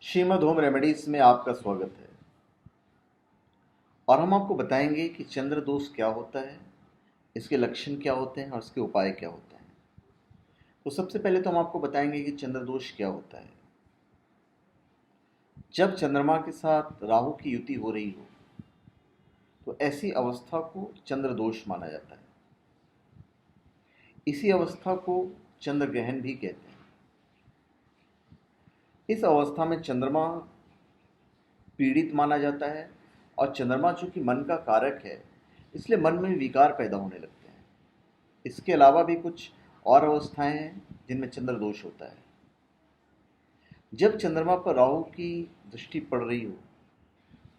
Shrimad home remedies में आपका स्वागत है। और हम आपको बताएंगे कि चंद्र दोष क्या होता है, इसके लक्षण क्या होते हैं और इसके उपाय क्या होते हैं। तो सबसे पहले तो हम आपको बताएंगे कि चंद्र दोष क्या होता है। जब चंद्रमा के साथ राहु की युति हो रही हो तो ऐसी अवस्था को चंद्र दोष माना जाता है। इसी अवस्था को चंद्र ग्रहण भी कहते हैं। इस अवस्था में चंद्रमा पीड़ित माना जाता है और चंद्रमा चूंकि मन का कारक है इसलिए मन में विकार पैदा होने लगते हैं। इसके अलावा भी कुछ और अवस्थाएं हैं जिनमें चंद्र दोष होता है। जब चंद्रमा पर राहु की दृष्टि पड़ रही हो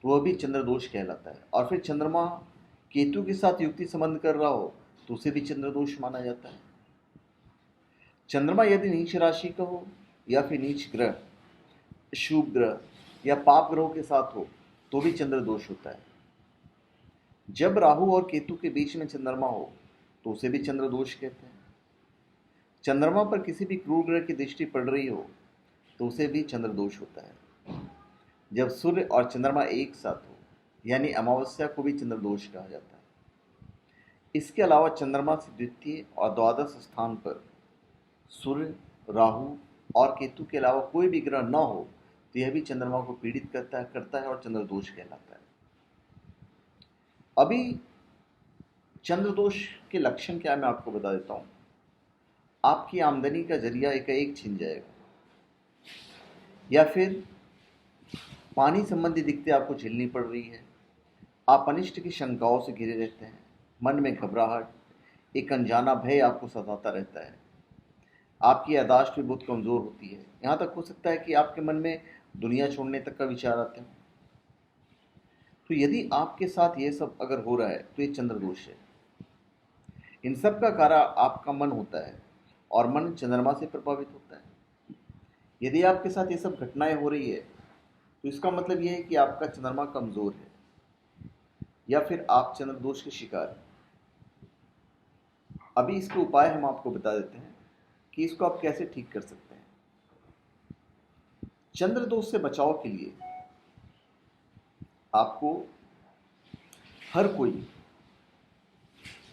तो वह भी चंद्र दोष कहलाता है। और फिर चंद्रमा केतु के साथ युक्ति संबंध कर रहा हो तो उसे भी चंद्र दोष माना जाता है। चंद्रमा यदि नीच राशि का हो या फिर नीच ग्रह, शुभ ग्रह या पाप ग्रहों के साथ हो तो भी चंद्र दोष होता है। जब राहु और केतु के बीच में चंद्रमा हो तो उसे भी चंद्र दोष कहते हैं। चंद्रमा पर किसी भी क्रूर ग्रह की दृष्टि पड़ रही हो तो उसे भी चंद्र दोष होता है। जब सूर्य और चंद्रमा एक साथ हो यानी अमावस्या को भी चंद्र दोष कहा जाता है। इसके अलावा चंद्रमा से द्वितीय और द्वादश स्थान पर सूर्य, राहु और केतु के अलावा कोई भी ग्रह न हो तो यह भी चंद्रमा को पीड़ित करता है और चंद्र दोष कहलाता है। अभी चंद्र दोष के लक्षण क्या है मैं आपको बता देता हूं। आपकी आमदनी का जरिया एकाएक छिन जाएगा, या फिर पानी संबंधी दिक्कतें आपको झेलनी पड़ रही है। आप अनिष्ट की शंकाओं से घिरे रहते हैं। मन में घबराहट, एक अनजाना भय आपको सताता रहता है। आपकी याददाश्त भी बहुत कमज़ोर होती है। यहाँ तक हो सकता है कि आपके मन में दुनिया छोड़ने तक का विचार आते हैं। तो यदि आपके साथ ये सब अगर हो रहा है तो ये चंद्र दोष है। इन सब का कारण आपका मन होता है और मन चंद्रमा से प्रभावित होता है। यदि आपके साथ ये सब घटनाएं हो रही है तो इसका मतलब यह है कि आपका चंद्रमा कमज़ोर है या फिर आप चंद्र दोष के शिकार हैं। अभी इसके उपाय हम आपको बता देते हैं कि इसको आप कैसे ठीक कर सकते हैं। चंद्र दोष से बचाव के लिए आपको, हर कोई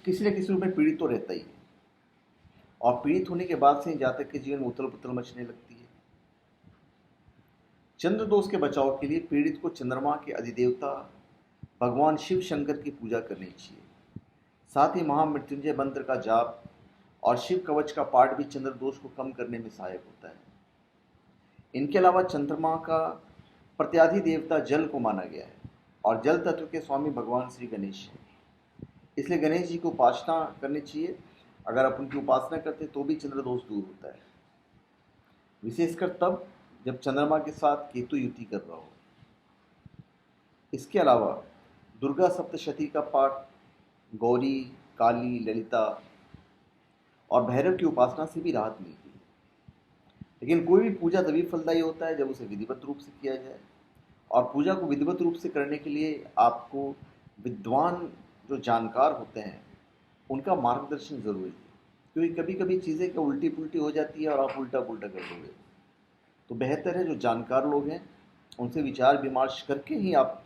किसी न किसी रूप में पीड़ित तो रहता ही है और पीड़ित होने के बाद से जातक के जीवन में उथल पुथल मचने लगती है। चंद्र दोष के बचाव के लिए पीड़ित को चंद्रमा के अधिदेवता भगवान शिव शंकर की पूजा करनी चाहिए। साथ ही महामृत्युंजय मंत्र का जाप और शिव कवच का पाठ भी चंद्र दोष को कम करने में सहायक होता है। इनके अलावा चंद्रमा का प्रत्याधि देवता जल को माना गया है और जल तत्व के स्वामी भगवान श्री गणेश हैं। इसलिए गणेश जी को उपासना करनी चाहिए। अगर आप उनकी उपासना करते तो भी चंद्र दोष दूर होता है, विशेषकर तब जब चंद्रमा के साथ केतु युति कर रहा हो। इसके अलावा दुर्गा सप्तशती का पाठ, गौरी, काली, ललिता और भैरव की उपासना से भी राहत मिलती है। लेकिन कोई भी पूजा तभी फलदायी होता है जब उसे विधिवत रूप से किया जाए। और पूजा को विधिवत रूप से करने के लिए आपको विद्वान जो जानकार होते हैं उनका मार्गदर्शन जरूरी है, क्योंकि कभी कभी चीज़ें क्या उल्टी पुल्टी हो जाती है और आप उल्टा पुल्टा कर दोगे। तो बेहतर है जो जानकार लोग हैं उनसे विचार विमर्श करके ही आप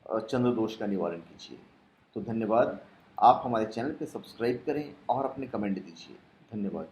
चंद्र दोष का निवारण कीजिए। तो धन्यवाद। आप हमारे चैनल पर सब्सक्राइब करें और अपने कमेंट दीजिए। धन्यवाद।